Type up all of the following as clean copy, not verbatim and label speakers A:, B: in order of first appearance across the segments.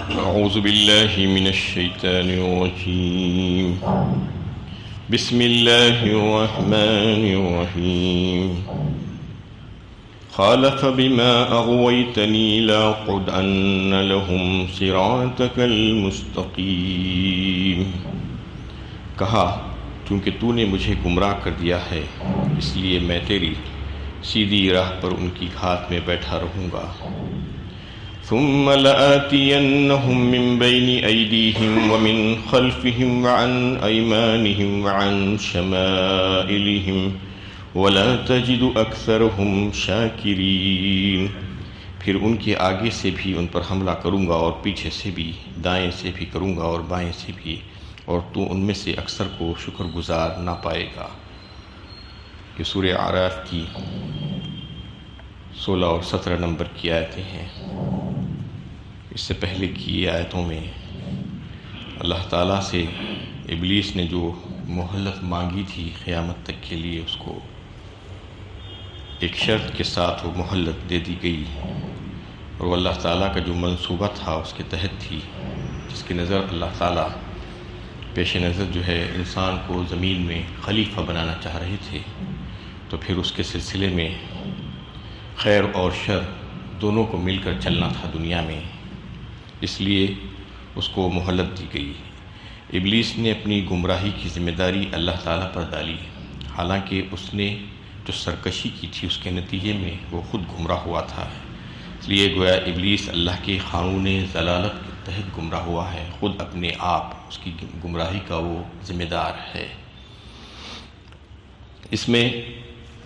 A: أعوذ بالله من الشيطان الرجيم. بسم الله الرحمن الرحيم. قال فبما أغويتني لأقعدن لهم صراطك المستقيم. کہا چونکہ تو نے مجھے گمراہ کر دیا ہے اس لیے میں تیری سیدھی راہ پر ان کی گھات میں بیٹھا رہوں گا. ثم لآتینہم من بین ایدیہم ومن خلفہم وعن ایمانہم وعن شمائلہم ولا تجد اکثرہم شاکرین. پھر ان کے آگے سے بھی ان پر حملہ کروں گا اور پیچھے سے بھی، دائیں سے بھی کروں گا اور بائیں سے بھی، اور تو ان میں سے اکثر کو شکر گزار نہ پائے گا. یہ سورہ اعراف کی 16 اور 17 نمبر کی آیتیں ہیں. اس سے پہلے کی آیتوں میں اللہ تعالیٰ سے ابلیس نے جو مہلت مانگی تھی قیامت تک کے لیے، اس کو ایک شرط کے ساتھ وہ مہلت دے دی گئی، اور وہ اللہ تعالیٰ کا جو منصوبہ تھا اس کے تحت تھی، جس کی نظر اللہ تعالیٰ پیش نظر جو ہے انسان کو زمین میں خلیفہ بنانا چاہ رہے تھے. تو پھر اس کے سلسلے میں خیر اور شر دونوں کو مل کر چلنا تھا دنیا میں، اس لیے اس کو مہلت دی گئی. ابلیس نے اپنی گمراہی کی ذمہ داری اللہ تعالیٰ پر ڈالی، حالانکہ اس نے جو سرکشی کی تھی اس کے نتیجے میں وہ خود گمراہ ہوا تھا. اس لیے گویا ابلیس اللہ کے قانون ضلالت کے تحت گمراہ ہوا ہے، خود اپنے آپ اس کی گمراہی کا وہ ذمہ دار ہے. اس میں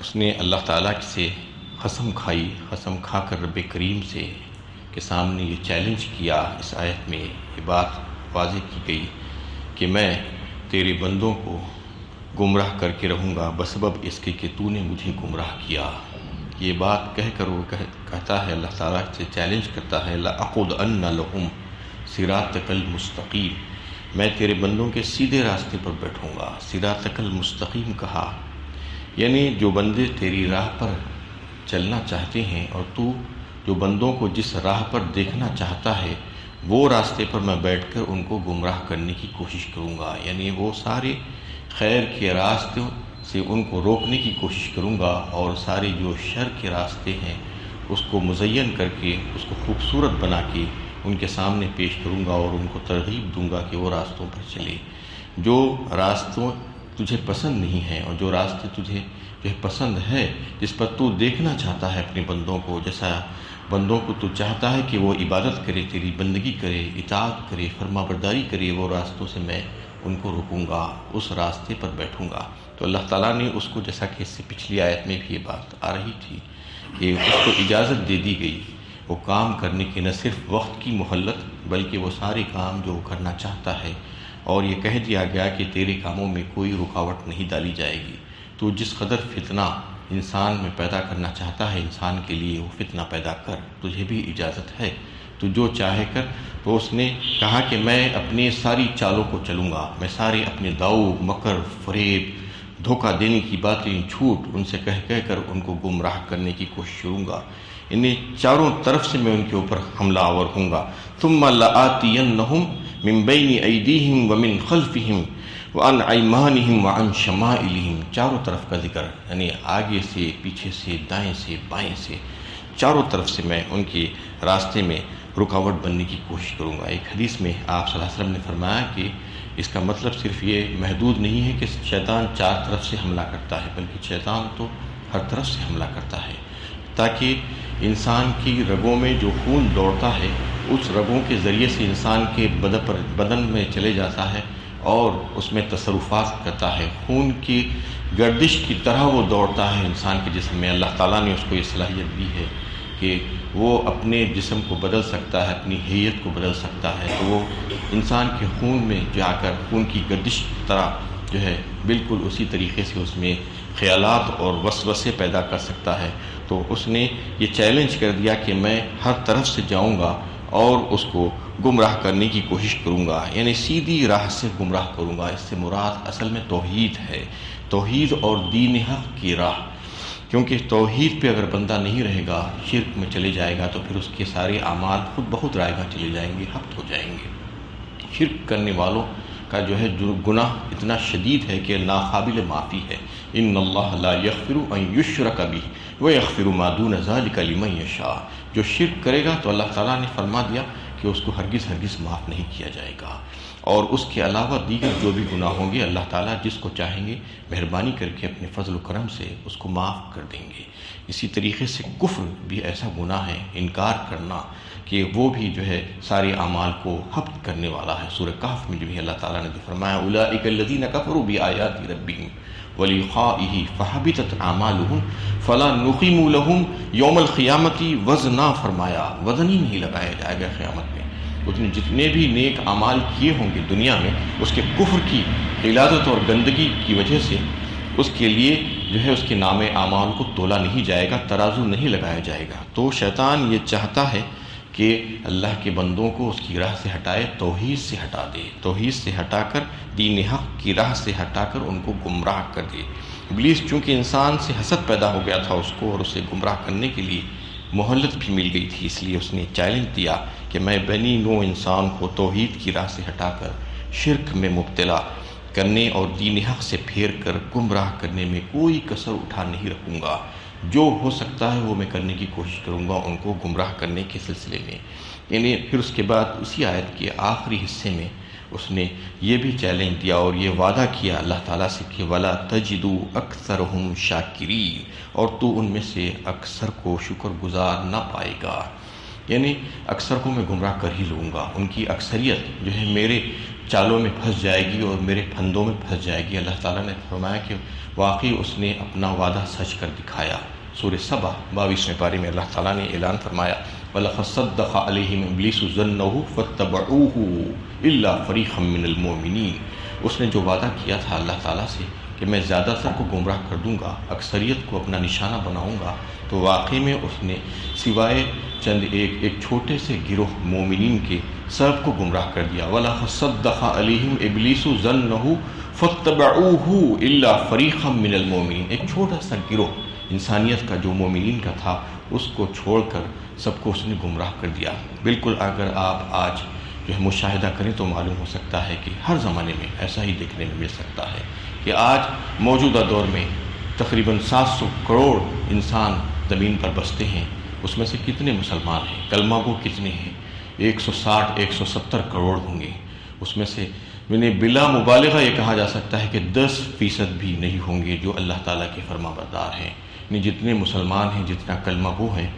A: اس نے اللہ تعالیٰ سے قسم کھائی، قسم کھا کر رب کریم سے کے سامنے یہ چیلنج کیا. اس آیت میں یہ بات واضح کی گئی کہ میں تیرے بندوں کو گمراہ کر کے رہوں گا بسبب اس کے کہ تو نے مجھے گمراہ کیا. یہ بات کہہ کر وہ کہتا ہے، اللہ تعالیٰ سے چیلنج کرتا ہے، لَأَقْعُدَنَّ لَهُمْ صِرَاطَكَ الْمُسْتَقِيمَ، میں تیرے بندوں کے سیدھے راستے پر بیٹھوں گا. صراطک المستقیم کہا یعنی جو بندے تیری راہ پر چلنا چاہتے ہیں، اور تو جو بندوں کو جس راہ پر دیکھنا چاہتا ہے وہ راستے پر میں بیٹھ کر ان کو گمراہ کرنے کی کوشش کروں گا. یعنی وہ سارے خیر کے راستے سے ان کو روکنے کی کوشش کروں گا، اور سارے جو شر کے راستے ہیں اس کو مزین کر کے، اس کو خوبصورت بنا کے ان کے سامنے پیش کروں گا، اور ان کو ترغیب دوں گا کہ وہ راستوں پر چلے. جو راستوں تجھے پسند نہیں ہیں اور جو راستے تجھے جو پسند ہے، جس پر تو دیکھنا چاہتا ہے اپنے بندوں کو، جیسا بندوں کو تو چاہتا ہے کہ وہ عبادت کرے، تیری بندگی کرے، اطاعت کرے، فرما برداری کرے، وہ راستوں سے میں ان کو روکوں گا، اس راستے پر بیٹھوں گا. تو اللہ تعالیٰ نے اس کو، جیسا کہ اس سے پچھلی آیت میں بھی یہ بات آ رہی تھی کہ اس کو اجازت دے دی گئی وہ کام کرنے کی، نہ صرف وقت کی مہلت بلکہ وہ سارے کام جو وہ کرنا چاہتا ہے، اور یہ کہہ دیا گیا کہ تیرے کاموں میں کوئی رکاوٹ نہیں ڈالی جائے گی. تو جس قدر فتنہ انسان میں پیدا کرنا چاہتا ہے انسان کے لیے، وہ فتنہ پیدا کر، تجھے بھی اجازت ہے، تو جو چاہے کر. تو اس نے کہا کہ میں اپنے ساری چالوں کو چلوں گا، میں سارے اپنے داؤ، مکر، فریب، دھوکہ دینے کی باتیں، جھوٹ ان سے کہہ کر ان کو گمراہ کرنے کی کوشش کروں گا. انہیں چاروں طرف سے میں ان کے اوپر حملہ آور ہوں گا. ثم لآتینہم من بین ایدیہم ومن خلفہم وعن ایمانہم وعن شمائلہم. چاروں طرف کا ذکر، یعنی آگے سے، پیچھے سے، دائیں سے، بائیں سے، چاروں طرف سے میں ان کے راستے میں رکاوٹ بننے کی کوشش کروں گا. ایک حدیث میں آپ صلی اللہ علیہ وسلم نے فرمایا کہ اس کا مطلب صرف یہ محدود نہیں ہے کہ شیطان چار طرف سے حملہ کرتا ہے، بلکہ شیطان تو ہر طرف سے حملہ کرتا ہے، تاکہ انسان کی رگوں میں جو خون دوڑتا ہے اس رگوں کے ذریعے سے انسان کے بدن میں چلے جاتا ہے اور اس میں تصرفات کرتا ہے. خون کی گردش کی طرح وہ دوڑتا ہے انسان کے جسم میں. اللہ تعالیٰ نے اس کو یہ صلاحیت دی ہے کہ وہ اپنے جسم کو بدل سکتا ہے، اپنی حیت کو بدل سکتا ہے. تو وہ انسان کے خون میں جا کر خون کی گردش کی طرح جو ہے بالکل اسی طریقے سے اس میں خیالات اور وسوسے پیدا کر سکتا ہے. تو اس نے یہ چیلنج کر دیا کہ میں ہر طرف سے جاؤں گا اور اس کو گمراہ کرنے کی کوشش کروں گا، یعنی سیدھی راہ سے گمراہ کروں گا. اس سے مراد اصل میں توحید ہے، توحید اور دین حق کی راہ. کیونکہ توحید پہ اگر بندہ نہیں رہے گا، شرک میں چلے جائے گا، تو پھر اس کے سارے اعمال خود بخود رائیگاں چلے جائیں گے، ہفت ہو جائیں گے۔ شرک کرنے والوں کا جو ہے گناہ اتنا شدید ہے کہ ناقابل معافی ہے۔ ان اللہ لا یغفر ان یشرک بہ ویغفر ما دون ذلک لمن یشاء۔ جو شرک کرے گا تو اللہ تعالیٰ نے فرما دیا کہ اس کو ہرگز معاف نہیں کیا جائے گا، اور اس کے علاوہ دیگر جو بھی گناہ ہوں گے اللہ تعالیٰ جس کو چاہیں گے مہربانی کر کے اپنے فضل و کرم سے اس کو معاف کر دیں گے۔ اسی طریقے سے کفر بھی ایسا گناہ ہے، انکار کرنا، کہ وہ بھی جو ہے سارے اعمال کو حبط کرنے والا ہے۔ سورہ کہف میں جو بھی اللہ تعالیٰ نے جو فرمایا اولئک الذین کفروا بآیات ربہم ولقائہ فحبطت اعمالہم فلا نقیم لہم یوم القیامۃ وزنا، فرمایا وزن ہی نہیں لگایا جائے گا قیامت میں۔ اس نے جتنے بھی نیک اعمال کیے ہوں گے دنیا میں، اس کے کفر کی غلاظت اور گندگی کی وجہ سے اس کے لیے جو ہے اس کے نام اعمال کو تولا نہیں جائے گا، ترازو نہیں لگایا جائے گا۔ تو شیطان یہ چاہتا ہے کہ اللہ کے بندوں کو اس کی راہ سے ہٹائے، توحید سے ہٹا دے، توحید سے ہٹا کر دین حق کی راہ سے ہٹا کر ان کو گمراہ کر دے۔ ابلیس چونکہ انسان سے حسد پیدا ہو گیا تھا اس کو، اور اسے گمراہ کرنے کے لیے مہلت بھی مل گئی تھی، اس لیے اس نے چیلنج دیا کہ میں بنی نوع انسان کو توحید کی راہ سے ہٹا کر شرک میں مبتلا کرنے اور دین حق سے پھیر کر گمراہ کرنے میں کوئی کسر اٹھا نہیں رکھوں گا۔ جو ہو سکتا ہے وہ میں کرنے کی کوشش کروں گا ان کو گمراہ کرنے کے سلسلے میں۔ یعنی پھر اس کے بعد اسی آیت کے آخری حصے میں اس نے یہ بھی چیلنج دیا اور یہ وعدہ کیا اللہ تعالیٰ سے کہ وَلَا تَجِدُوا أَكْثَرَهُمْ شَاكِرِينَ، اور تو ان میں سے اکثر کو شکر گزار نہ پائے گا۔ یعنی اکثر کو میں گمراہ کر ہی لوں گا، ان کی اکثریت جو ہے میرے چالوں میں پھنس جائے گی اور میرے پھندوں میں پھنس جائے گی۔ اللہ تعالیٰ نے فرمایا کہ واقعی اس نے اپنا وعدہ سچ کر دکھایا۔ سورہ سبا 22ویں پارے میں اللہ تعالیٰ نے اعلان فرمایا وَلَقَدْ صَدَّقَ عَلَيْهِمْ إِبْلِيسُ ظَنَّهُ فَاتَّبَعُوهُ إِلَّا فَرِيقًا مِّنَ الْمُؤْمِنِينَ۔ اس نے جو وعدہ کیا تھا اللہ تعالیٰ سے کہ میں زیادہ تر کو گمراہ کر دوں گا، اکثریت کو اپنا نشانہ بناؤں گا، تو واقعی میں اس نے سوائے چند ایک چھوٹے سے گروہ مومنین کے سب کو گمراہ کر دیا۔ وَلَقَدْ صَدَّقَ عَلَيْهِمْ إِبْلِيسُ ظَنَّهُ فَاتَّبَعُوهُ إِلَّا فَرِيقًا مِّنَ الْمُؤْمِنِينَ۔ ایک چھوٹا سا گروہ انسانیت کا جو مومنین کا تھا اس کو چھوڑ کر سب کو اس نے گمراہ کر دیا۔ بالکل اگر آپ آج جو ہے مشاہدہ کریں تو معلوم ہو سکتا ہے کہ ہر زمانے میں ایسا ہی دیکھنے میں مل سکتا ہے کہ آج موجودہ دور میں تقریباً 700 کروڑ انسان زمین پر بستے ہیں، اس میں سے کتنے مسلمان ہیں؟ کلمہ گو کتنے ہیں؟ 160-170 کروڑ ہوں گے۔ اس میں سے بلا مبالغہ یہ کہا جا سکتا ہے کہ 10% بھی نہیں ہوں گے جو اللہ تعالیٰ کے فرما بردار ہیں۔ یعنی جتنے مسلمان ہیں، جتنا کلمہ گو ہیں،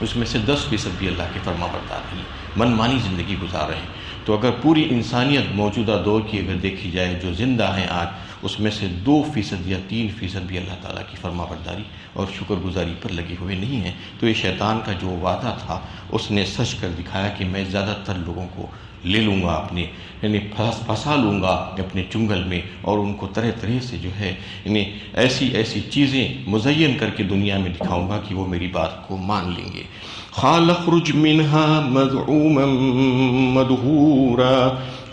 A: اس میں سے 10% بھی اللہ کے فرما بردار نہیں، من مانی زندگی گزار رہے ہیں۔ تو اگر پوری انسانیت موجودہ دور کی اگر دیکھی جائے جو زندہ ہیں آج، اس میں سے 2% یا 3% بھی اللہ تعالیٰ کی فرما برداری اور شکر گزاری پر لگے ہوئے نہیں ہیں۔ تو یہ شیطان کا جو وعدہ تھا اس نے سچ کر دکھایا کہ میں زیادہ تر لوگوں کو لے لوں گا اپنے، یعنی پھنسا لوں گا اپنے چنگل میں، اور ان کو طرح طرح سے جو ہے یعنی ایسی چیزیں مزین کر کے دنیا میں دکھاؤں گا کہ وہ میری بات کو مان لیں گے۔ قال اخرج منها مذعوما مدحورا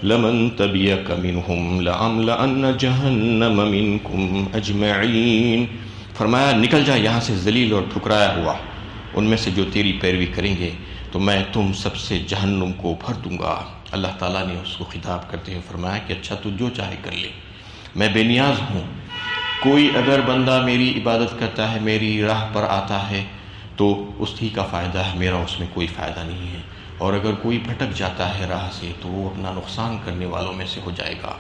A: لمن تبعك منهم لأملأن جہنم منكم اجمعین۔ فرمایا نکل جا یہاں سے ذلیل اور ٹھکرایا ہوا، ان میں سے جو تیری پیروی کریں گے تو میں تم سب سے جہنم کو بھر دوں گا۔ اللہ تعالیٰ نے اس کو خطاب کرتے ہوئے فرمایا کہ اچھا تو جو چاہے کر لے، میں بے نیاز ہوں۔ کوئی اگر بندہ میری عبادت کرتا ہے، میری راہ پر آتا ہے تو اس ہی کا فائدہ ہے، میرا اس میں کوئی فائدہ نہیں ہے، اور اگر کوئی بھٹک جاتا ہے راہ سے تو وہ اپنا نقصان کرنے والوں میں سے ہو جائے گا،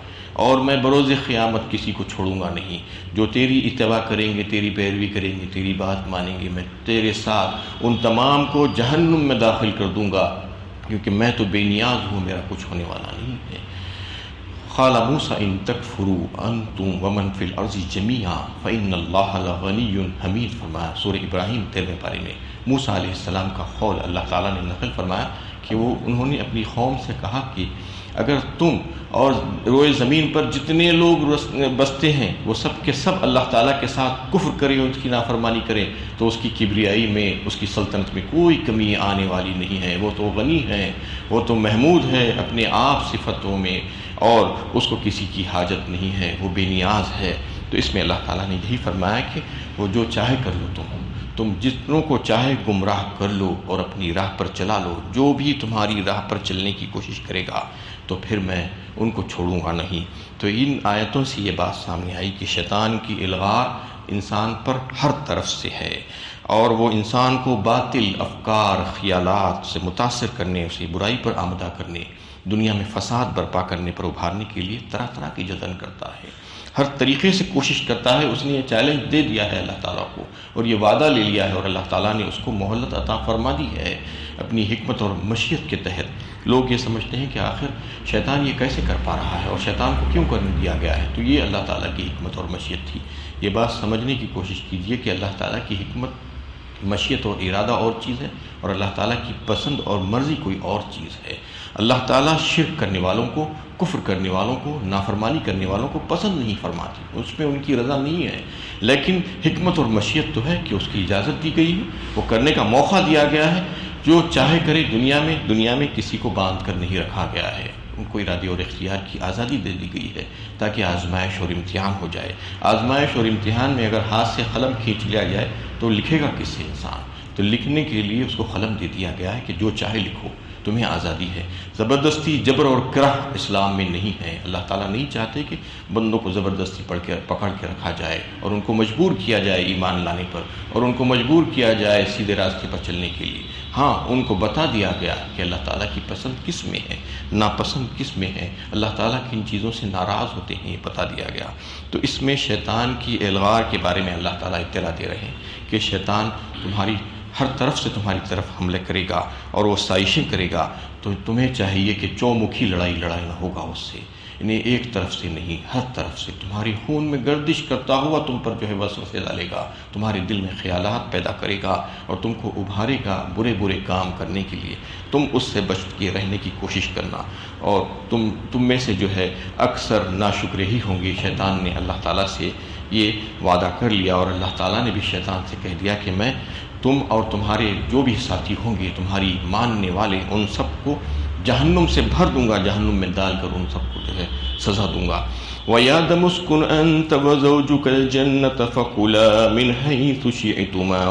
A: اور میں بروز قیامت کسی کو چھوڑوں گا نہیں۔ جو تیری اتباع کریں گے، تیری پیروی کریں گے، تیری بات مانیں گے، میں تیرے ساتھ ان تمام کو جہنم میں داخل کر دوں گا، کیونکہ میں تو بے نیاز ہوں، میرا کچھ ہونے والا نہیں ہے۔ قال موسیٰ ان تکفروا انتم ومن فی الارض جمیعا فإن اللہ لغنی حمید۔ فرمایا سورہ ابراہیم 13ویں پارے میں موسیٰ علیہ السلام کا قول اللہ تعالیٰ نے نقل فرمایا کہ انہوں نے اپنی قوم سے کہا کہ اگر تم اور روئے زمین پر جتنے لوگ بستے ہیں وہ سب کے سب اللہ تعالیٰ کے ساتھ کفر کریں، اس کی نافرمانی کریں، تو اس کی کبریائی میں، اس کی سلطنت میں کوئی کمی آنے والی نہیں ہے۔ وہ تو غنی ہے، وہ تو محمود ہے اپنے آپ صفتوں میں، اور اس کو کسی کی حاجت نہیں ہے، وہ بے نیاز ہے۔ تو اس میں اللہ تعالیٰ نے یہی فرمایا کہ وہ جو چاہے کر لو تم جتنوں کو چاہے گمراہ کر لو اور اپنی راہ پر چلا لو، جو بھی تمہاری راہ پر چلنے کی کوشش کرے گا تو پھر میں ان کو چھوڑوں گا نہیں۔ تو ان آیتوں سے یہ بات سامنے آئی کہ شیطان کی الغار انسان پر ہر طرف سے ہے، اور وہ انسان کو باطل افکار خیالات سے متاثر کرنے، اسے برائی پر آمدہ کرنے، دنیا میں فساد برپا کرنے پر ابھارنے کے لیے طرح طرح کی جتن کرتا ہے، ہر طریقے سے کوشش کرتا ہے۔ اس نے یہ چیلنج دے دیا ہے اللہ تعالیٰ کو، اور یہ وعدہ لے لیا ہے، اور اللہ تعالیٰ نے اس کو مہلت عطا فرما دی ہے اپنی حکمت اور مشیت کے تحت۔ لوگ یہ سمجھتے ہیں کہ آخر شیطان یہ کیسے کر پا رہا ہے اور شیطان کو کیوں کرنے دیا گیا ہے، تو یہ اللہ تعالیٰ کی حکمت اور مشیت تھی۔ یہ بات سمجھنے کی کوشش کیجئے کہ اللہ تعالیٰ کی حکمت، مشیت اور ارادہ اور چیز ہے، اور اللہ تعالیٰ کی پسند اور مرضی کوئی اور چیز ہے۔ اللہ تعالیٰ شرک کرنے والوں کو، کفر کرنے والوں کو، نافرمانی کرنے والوں کو پسند نہیں فرماتی، اس میں ان کی رضا نہیں ہے، لیکن حکمت اور مشیت تو ہے کہ اس کی اجازت دی گئی ہے، وہ کرنے کا موقع دیا گیا ہے، جو چاہے کرے۔ دنیا میں کسی کو باندھ کر نہیں رکھا گیا ہے، ان کو ارادے اور اختیار کی آزادی دے دی گئی ہے تاکہ آزمائش اور امتحان ہو جائے۔ آزمائش اور امتحان میں اگر ہاتھ سے قلم کھینچ لیا جائے تو لکھے گا کس سے انسان؟ تو لکھنے کے لیے اس کو قلم دے دیا گیا ہے کہ جو چاہے لکھو، تمہیں آزادی ہے۔ زبردستی، جبر اور کرہ اسلام میں نہیں ہے۔ اللہ تعالیٰ نہیں چاہتے کہ بندوں کو زبردستی پکڑ کے رکھا جائے اور ان کو مجبور کیا جائے ایمان لانے پر، اور ان کو مجبور کیا جائے سیدھے راستے پر چلنے کے لیے۔ ہاں، ان کو بتا دیا گیا کہ اللہ تعالیٰ کی پسند کس میں ہے، ناپسند کس میں ہے، اللہ تعالیٰ کن چیزوں سے ناراض ہوتے ہیں، یہ بتا دیا گیا۔ تو اس میں شیطان کی الغار کے بارے میں اللہ تعالیٰ اطلاع دے رہے ہیں کہ شیطان تمہاری ہر طرف سے تمہاری طرف حملے کرے گا اور وہ سازشیں کرے گا، تو تمہیں چاہیے کہ چومکھی لڑائی نہ ہوگا اس سے، انہیں ایک طرف سے نہیں، ہر طرف سے تمہاری خون میں گردش کرتا ہوا تم پر جو ہے وسوسے ڈالے گا، تمہارے دل میں خیالات پیدا کرے گا اور تم کو ابھارے گا برے کام کرنے کے لیے۔ تم اس سے بچ کے رہنے کی کوشش کرنا، اور تم میں سے جو ہے اکثر ناشکرے ہی ہوں گے۔ شیطان نے اللہ تعالیٰ سے یہ وعدہ کر لیا، اور اللہ تعالیٰ نے بھی شیطان سے کہہ دیا کہ میں تم اور تمہارے جو بھی ساتھی ہوں گے، تمہاری ماننے والے، ان سب کو جہنم سے بھر دوں گا، جہنم میں ڈال کر ان سب کو جو ہے سزا دوں گا۔ وَيَا اسْكُنْ أَنْتَ وَزَوْجُكَ الْجَنَّةَ فَكُلَا مِنْ حَيْثُ شِئْتُمَا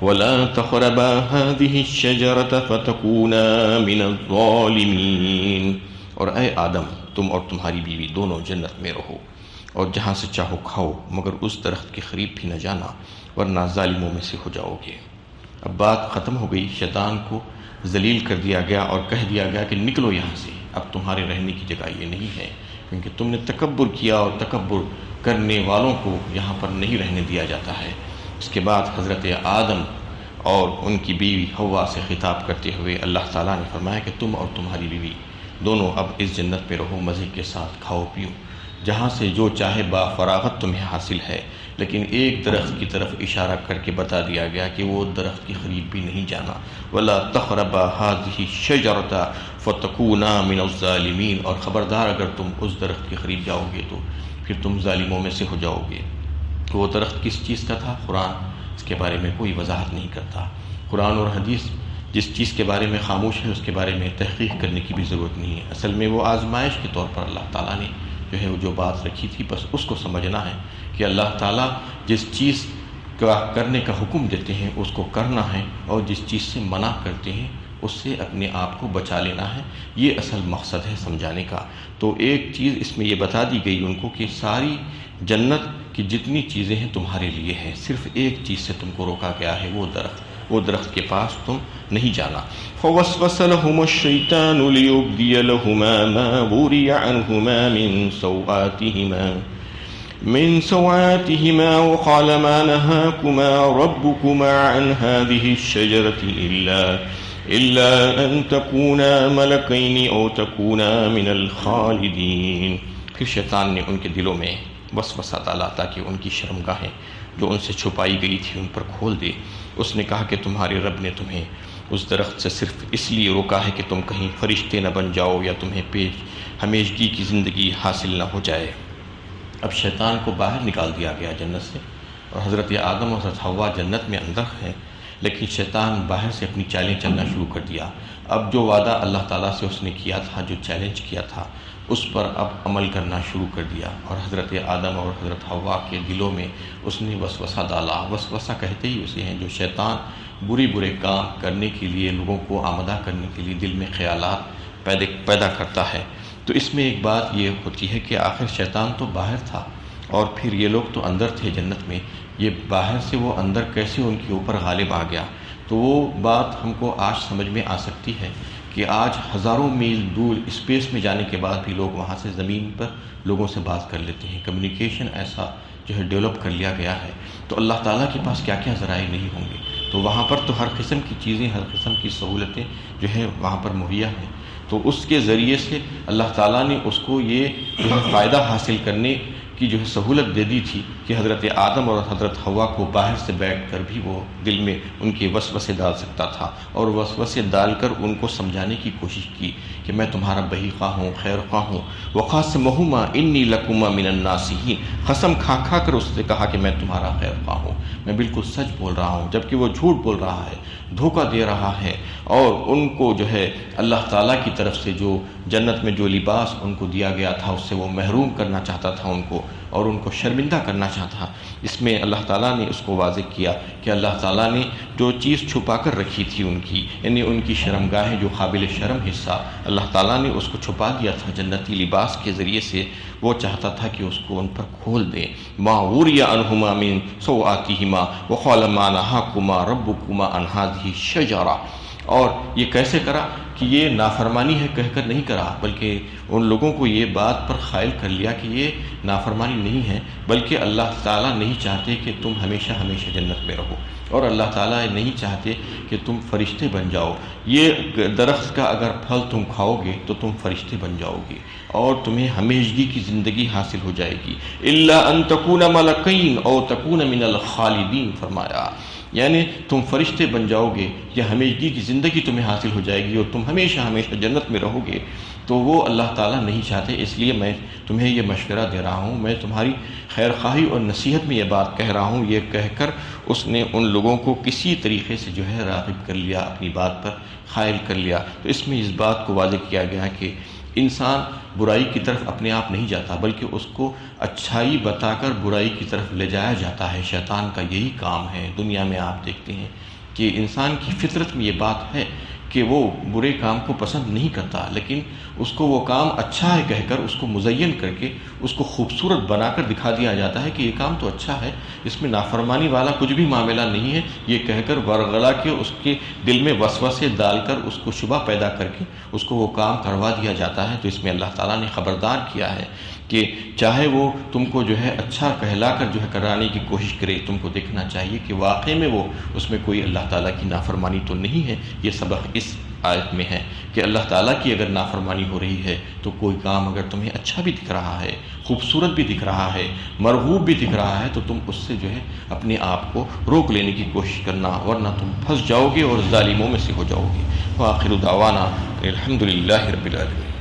A: وَلَا تَقْرَبَا هَٰذِهِ الشَّجَرَةَ فَتَكُونَا مِنَ الظَّالِمِينَ۔ اور اے آدم، تم اور تمہاری بیوی دونوں جنت میں رہو، اور جہاں سے چاہو کھاؤ، مگر اس درخت کے قریب بھی نہ جانا، ورنہ ظالموں میں سے ہو جاؤ گے۔ اب بات ختم ہو گئی، شیطان کو ذلیل کر دیا گیا اور کہہ دیا گیا کہ نکلو یہاں سے، اب تمہارے رہنے کی جگہ یہ نہیں ہے، کیونکہ تم نے تکبر کیا، اور تکبر کرنے والوں کو یہاں پر نہیں رہنے دیا جاتا ہے۔ اس کے بعد حضرت آدم اور ان کی بیوی حوا سے خطاب کرتے ہوئے اللہ تعالیٰ نے فرمایا کہ تم اور تمہاری بیوی دونوں اب اس جنت میں رہو، مزے کے ساتھ کھاؤ پیو، جہاں سے جو چاہے با فراغت تمہیں حاصل ہے، لیکن ایک درخت کی طرف اشارہ کر کے بتا دیا گیا کہ وہ درخت کی قریب بھی نہیں جانا۔ وَلَا تَقْرَبَا هَٰذِهِ الشَّجَرَةَ فَتَكُونَا مِنَ الظَّالِمِينَ، اور خبردار اگر تم اس درخت کے قریب جاؤ گے تو پھر تم ظالموں میں سے ہو جاؤ گے۔ وہ درخت کس چیز کا تھا؟ قرآن اس کے بارے میں کوئی وضاحت نہیں کرتا۔ قرآن اور حدیث جس چیز کے بارے میں خاموش ہے، اس کے بارے میں تحقیق کرنے کی بھی ضرورت نہیں ہے۔ اصل میں وہ آزمائش کے طور پر اللہ تعالیٰ نے جو ہے وہ جو بات رکھی تھی، بس اس کو سمجھنا ہے کہ اللہ تعالیٰ جس چیز کا کرنے کا حکم دیتے ہیں اس کو کرنا ہے، اور جس چیز سے منع کرتے ہیں اس سے اپنے آپ کو بچا لینا ہے۔ یہ اصل مقصد ہے سمجھانے کا۔ تو ایک چیز اس میں یہ بتا دی گئی ان کو کہ ساری جنت کی جتنی چیزیں ہیں تمہارے لیے ہیں، صرف ایک چیز سے تم کو روکا گیا ہے، وہ درخت کے پاس تم نہیں جانا۔ فَوَسْوَسَ لَهُمَا الشَّيْطَانُ لِيُبْدِيَ لَهُمَا مَا وُرِيَ عَنْهُمَا مِنْ سَوْآتِهِمَا وَقَالَ مَا نَهَاكُمَا رَبُّكُمَا عَنْ هَٰذِهِ الشَّجَرَةِ إِلَّا أَن تَكُونَا مَلَكَيْنِ أَوْ تَكُونَا مِنَ الْخَالِدِينَ۔ پھر شیطان نے ان کے دلوں میں وسوسہ ڈالا تاکہ ان کی شرمگاہیں جو ان سے چھپائی گئی تھی ان پر کھول دے۔ اس نے کہا کہ تمہارے رب نے تمہیں اس درخت سے صرف اس لیے روکا ہے کہ تم کہیں فرشتے نہ بن جاؤ یا تمہیں ہمیشگی کی زندگی حاصل نہ ہو جائے۔ اب شیطان کو باہر نکال دیا گیا جنت سے، اور حضرت آدم اور حضرت حوا جنت میں اندر ہیں، لیکن شیطان باہر سے اپنی چالیں چلنا شروع کر دیا۔ اب جو وعدہ اللہ تعالیٰ سے اس نے کیا تھا، جو چیلنج کیا تھا، اس پر اب عمل کرنا شروع کر دیا، اور حضرت آدم اور حضرت حوا کے دلوں میں اس نے وسوسہ ڈالا۔ وسوسہ کہتے ہی اسے ہیں جو شیطان برے کام کرنے کے لیے، لوگوں کو آمادہ کرنے کے لیے دل میں خیالات پیدا کرتا ہے۔ تو اس میں ایک بات یہ ہوتی ہے کہ آخر شیطان تو باہر تھا اور پھر یہ لوگ تو اندر تھے جنت میں، یہ باہر سے وہ اندر کیسے ان کے اوپر غالب آ گیا؟ تو وہ بات ہم کو آج سمجھ میں آ سکتی ہے کہ آج ہزاروں میل دور اسپیس میں جانے کے بعد بھی لوگ وہاں سے زمین پر لوگوں سے بات کر لیتے ہیں۔ کمیونیکیشن ایسا جو ہے ڈیولپ کر لیا گیا ہے، تو اللہ تعالیٰ کے پاس کیا کیا ذرائع نہیں ہوں گے؟ تو وہاں پر تو ہر قسم کی چیزیں، ہر قسم کی سہولتیں جو ہے وہاں پر مہیا ہیں۔ تو اس کے ذریعے سے اللہ تعالیٰ نے اس کو یہ جو ہے فائدہ حاصل کرنے کی جو ہے سہولت دے دی تھی کہ حضرت آدم اور حضرت حوا کو باہر سے بیٹھ کر بھی وہ دل میں ان کے وسوسے ڈال سکتا تھا، اور وسوسے ڈال کر ان کو سمجھانے کی کوشش کی کہ میں تمہارا بہی خواہ ہوں، خیر خواہ ہوں۔ وَقَاسَمَهُمَا إِنِّي لَكُمَا مِنَ النَّاصِحِينَ، قسم کھا کر اس سے کہا کہ میں تمہارا خیر خواہ ہوں، میں بالکل سچ بول رہا ہوں، جبکہ وہ جھوٹ بول رہا ہے، دھوکہ دے رہا ہے، اور ان کو جو ہے اللہ تعالیٰ کی طرف سے جو جنت میں جو لباس ان کو دیا گیا تھا اس سے وہ محروم کرنا چاہتا تھا ان کو، اور ان کو شرمندہ کرنا چاہتا۔ اس میں اللہ تعالیٰ نے اس کو واضح کیا کہ اللہ تعالیٰ نے جو چیز چھپا کر رکھی تھی ان کی، یعنی ان کی شرمگاہیں جو قابل شرم حصہ، اللہ تعالیٰ نے اس کو چھپا دیا تھا جنتی لباس کے ذریعے سے۔ وہ چاہتا تھا کہ اس کو ان پر کھول دے۔ مَا وُرِيَ عَنْهُمَا مِنْ سَوْآتِهِمَا وَقَالَ مَا نَهَاكُمَا رَبُّكُمَا عَنْ هَٰذِهِ الشَّجَرَةِ، اور یہ کیسے کرا کہ یہ نافرمانی ہے کہہ کر نہیں کرا، بلکہ ان لوگوں کو یہ بات پر قائل کر لیا کہ یہ نافرمانی نہیں ہے، بلکہ اللہ تعالیٰ نہیں چاہتے کہ تم ہمیشہ ہمیشہ جنت میں رہو، اور اللہ تعالیٰ نہیں چاہتے کہ تم فرشتے بن جاؤ۔ یہ درخت کا اگر پھل تم کھاؤ گے تو تم فرشتے بن جاؤ گے اور تمہیں ہمیشگی کی زندگی حاصل ہو جائے گی۔ إِلَّا أَن تَكُونَ مَلَكَيْنِ أَوْ تَكُونَ مِنَ الْخَالِدِينَ، فرمایا یعنی تم فرشتے بن جاؤ گے یا ہمیشگی کی زندگی تمہیں حاصل ہو جائے گی اور تم ہمیشہ ہمیشہ جنت میں رہو گے، تو وہ اللہ تعالیٰ نہیں چاہتے۔ اس لیے میں تمہیں یہ مشورہ دے رہا ہوں، میں تمہاری خیر خواہی اور نصیحت میں یہ بات کہہ رہا ہوں۔ یہ کہہ کر اس نے ان لوگوں کو کسی طریقے سے جو ہے راغب کر لیا، اپنی بات پر قائل کر لیا۔ تو اس میں اس بات کو واضح کیا گیا کہ انسان برائی کی طرف اپنے آپ نہیں جاتا، بلکہ اس کو اچھائی بتا کر برائی کی طرف لے جایا جاتا ہے۔ شیطان کا یہی کام ہے۔ دنیا میں آپ دیکھتے ہیں کہ انسان کی فطرت میں یہ بات ہے کہ وہ برے کام کو پسند نہیں کرتا، لیکن اس کو وہ کام اچھا ہے کہہ کر اس کو مزین کر کے اس کو خوبصورت بنا کر دکھا دیا جاتا ہے کہ یہ کام تو اچھا ہے، اس میں نافرمانی والا کچھ بھی معاملہ نہیں ہے، یہ کہہ کر ورغلا کے اس کے دل میں وسوسے ڈال کر اس کو شبہ پیدا کر کے اس کو وہ کام کروا دیا جاتا ہے۔ تو اس میں اللہ تعالیٰ نے خبردار کیا ہے کہ چاہے وہ تم کو جو ہے اچھا کہلا کر جو ہے کرانے کی کوشش کرے، تم کو دیکھنا چاہیے کہ واقعی میں وہ اس میں کوئی اللہ تعالیٰ کی نافرمانی تو نہیں ہے۔ یہ سبق اس آیت میں ہے کہ اللہ تعالیٰ کی اگر نافرمانی ہو رہی ہے تو کوئی کام اگر تمہیں اچھا بھی دکھ رہا ہے، خوبصورت بھی دکھ رہا ہے، مرغوب بھی دکھ رہا ہے، تو تم اس سے جو ہے اپنے آپ کو روک لینے کی کوشش کرنا، ورنہ تم پھنس جاؤ گے اور ظالموں میں سے ہو جاؤ گے۔ وآخر دعوانا الحمد للہ رب العالمین۔